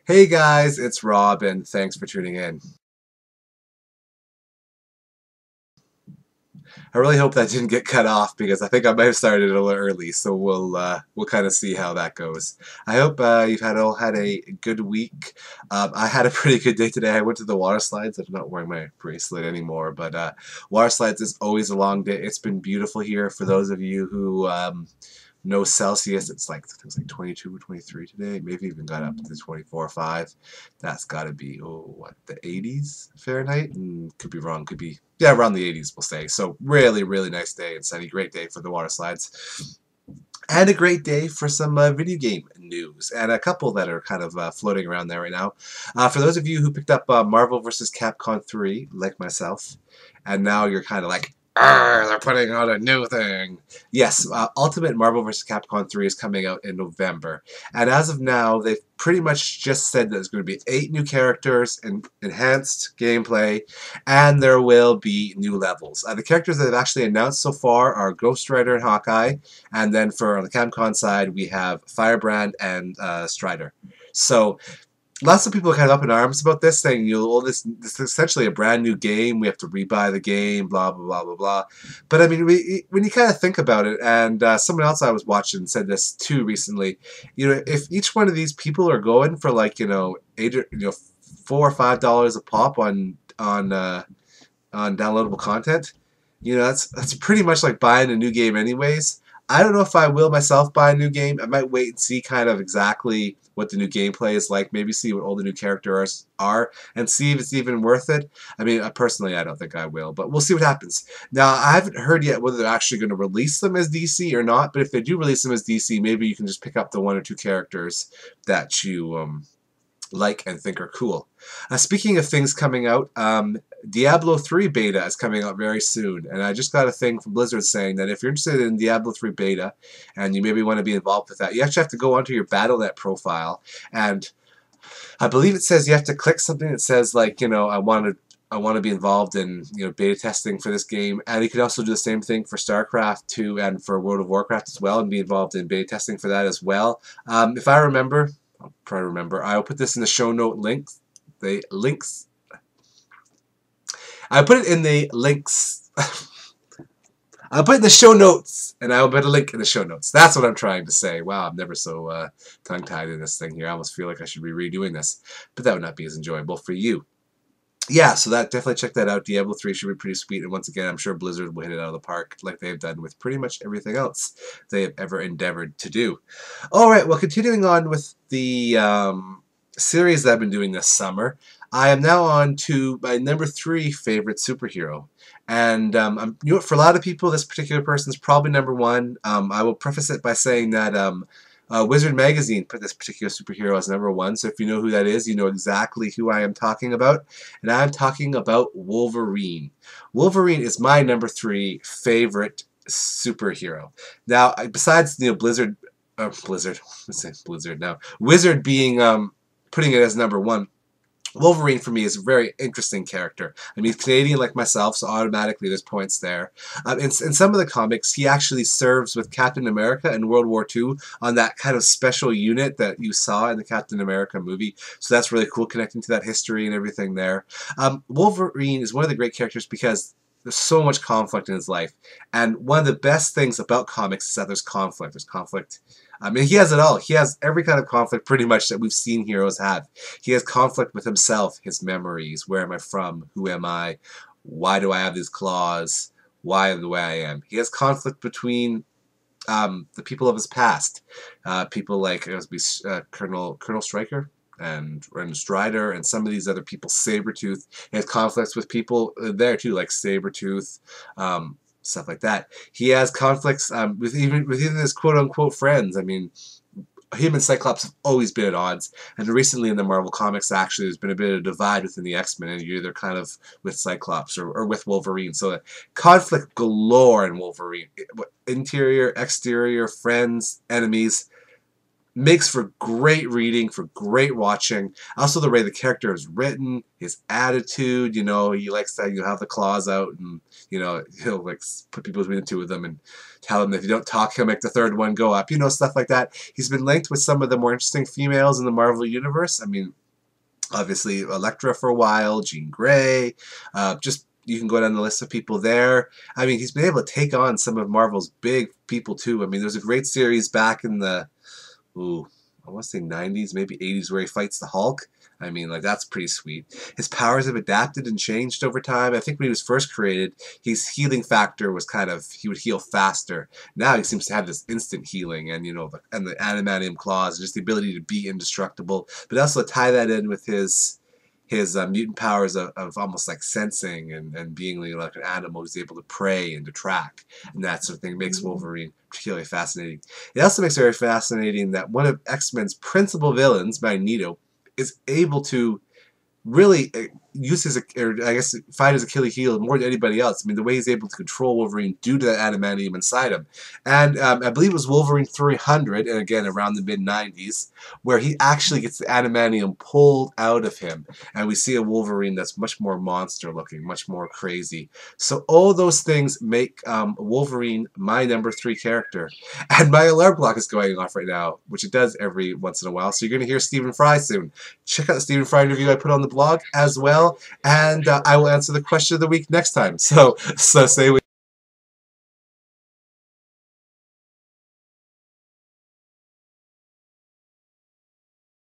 Hey guys, it's Rob, and thanks for tuning in. I really hope that didn't get cut off because I think I might have started a little early, so we'll kind of see how that goes. I hope you've all had a good week. I had a pretty good day today. I went to the water slides. I'm not wearing my bracelet anymore, but water slides is always a long day. It's been beautiful here. For those of you who no Celsius. It's like it was like 22 or 23 today. Maybe even got up to 24 or 5. That's got to be what, the 80s Fahrenheit? Could be wrong. Could be, yeah, around the 80s, we'll say. So really nice day and sunny. Great day for the water slides. And a great day for some video game news, and a couple that are kind of floating around there right now. For those of you who picked up Marvel vs. Capcom 3, like myself, and now you're kind of like, they're putting out a new thing. Yes, Ultimate Marvel vs. Capcom 3 is coming out in November. And as of now, they've pretty much just said that there's going to be 8 new characters and enhanced gameplay, and there will be new levels. The characters that they've actually announced so far are Ghost Rider and Hawkeye, and then for on the Capcom side, we have Firebrand and Strider. So lots of people are kind of up in arms about this, saying, this is essentially a brand new game. We have to rebuy the game, blah blah blah blah blah. But I mean, when you kind of think about it, and someone else I was watching said this too recently. If each one of these people are going for like $4 or $5 a pop on downloadable content, that's pretty much like buying a new game anyways. I don't know if I will myself buy a new game. I might wait and see kind of exactly what the new gameplay is like. Maybe see what all the new characters are and see if it's even worth it. I mean, personally, I don't think I will, but we'll see what happens. Now, I haven't heard yet whether they're actually going to release them as DC or not, but if they do release them as DC, maybe you can just pick up the 1 or 2 characters that you like and think are cool. Speaking of things coming out, Diablo 3 beta is coming out very soon, and I just got a thing from Blizzard saying that if you're interested in Diablo 3 beta and you maybe want to be involved with that, you actually have to go onto your Battle.net profile, and I believe it says you have to click something that says like, I want to be involved in beta testing for this game, and you can also do the same thing for StarCraft 2 and for World of Warcraft as well, and be involved in beta testing for that as well. If I remember, I'll try to remember. I'll put this in the show note links. I'll put it in the links. I'll put it in the show notes, and I'll put a link in the show notes. That's what I'm trying to say. Wow, I'm never so tongue-tied in this thing here. I almost feel like I should be redoing this, but that would not be as enjoyable for you. Yeah, so definitely check that out. Diablo 3 should be pretty sweet, and once again, I'm sure Blizzard will hit it out of the park like they've done with pretty much everything else they have ever endeavored to do. All right, well, continuing on with the series that I've been doing this summer, I am now on to my number 3 favorite superhero. And for a lot of people, this particular person is probably number 1. I will preface it by saying that Wizard Magazine put this particular superhero as number 1, so if you know who that is, you know exactly who I am talking about. And I'm talking about Wolverine. Wolverine is my number 3 favorite superhero. Now, besides Blizzard, let's say Blizzard now, Wizard being putting it as number 1. Wolverine, for me, is a very interesting character. I mean, he's Canadian like myself, so automatically there's points there. In some of the comics, he actually serves with Captain America in World War II on that kind of special unit that you saw in the Captain America movie. So that's really cool, connecting to that history and everything there. Wolverine is one of the great characters because there's so much conflict in his life. And one of the best things about comics is that there's conflict. There's conflict. I mean, he has it all. He has every kind of conflict pretty much that we've seen heroes have. He has conflict with himself, his memories. Where am I from? Who am I? Why do I have these claws? Why am the way I am? He has conflict between the people of his past. People like Colonel Stryker and Strider and some of these other people, Sabretooth. He has conflicts with people there too, like Sabretooth, stuff like that. He has conflicts with even his quote-unquote friends. I mean, him and Cyclops have always been at odds, and recently in the Marvel Comics, actually, there's been a bit of a divide within the X-Men, and you're either kind of with Cyclops or with Wolverine. So conflict galore in Wolverine. Interior, exterior, friends, enemies. makes for great reading, for great watching. Also, the way the character is written, his attitude, you know, he likes to have the claws out, and you know, he'll like put people between the two of them and tell them that if you don't talk, he'll make the third one go up. You know, stuff like that. He's been linked with some of the more interesting females in the Marvel universe. I mean, obviously Elektra for a while, Jean Grey, just you can go down the list of people there. I mean, he's been able to take on some of Marvel's big people too. I mean, there's a great series back in the I want to say 90s, maybe 80s, where he fights the Hulk. I mean, like, that's pretty sweet. His powers have adapted and changed over time. I think when he was first created, his healing factor was kind of, he would heal faster. Now he seems to have this instant healing, and, you know, and the adamantium claws, and just the ability to be indestructible. But also tie that in with his mutant powers of almost like sensing and being like an animal who's able to prey and to track and that sort of thing makes Wolverine particularly fascinating. It also makes it very fascinating that one of X-Men's principal villains, Magneto, is able to really use his, or I guess, fight his Achilles heel more than anybody else. I mean, the way he's able to control Wolverine due to that adamantium inside him. And I believe it was Wolverine 300, and again, around the mid-90s, where he actually gets the adamantium pulled out of him. And we see a Wolverine that's much more monster-looking, much more crazy. So all those things make Wolverine my number 3 character. And my alarm clock is going off right now, which it does every once in a while. So you're going to hear Stephen Fry soon. Check out the Stephen Fry interview I put on the blog as well. And I will answer the question of the week next time. So stay with